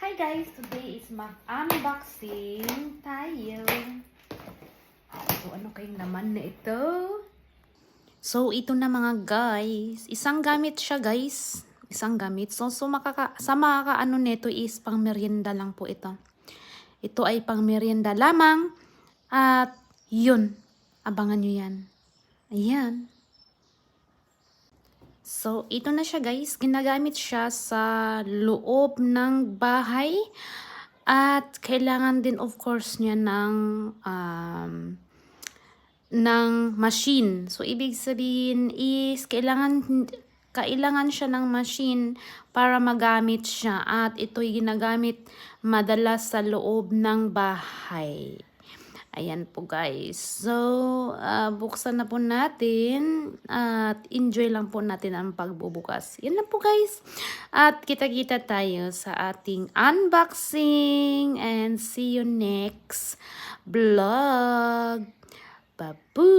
Hi guys! Today is mag-unboxing tayo. So ano kayong naman na ito? So ito na mga guys. Isang gamit siya guys. Isang gamit. So sa makakaano nito is pang merienda lang po ito. Ito ay pang merienda lamang. At yun. Abangan nyo yan. Ayan. So, ito na siya guys. Ginagamit siya sa loob ng bahay. At kailangan din of course niya ng machine. So, ibig sabihin is kailangan siya ng machine para magamit siya. At ito'y ginagamit madalas sa loob ng bahay. Ayan po guys. So, buksan na po natin at enjoy lang po natin ang pagbubukas. Yan lang po guys. At kita-kita tayo sa ating unboxing and see you next vlog. Babu!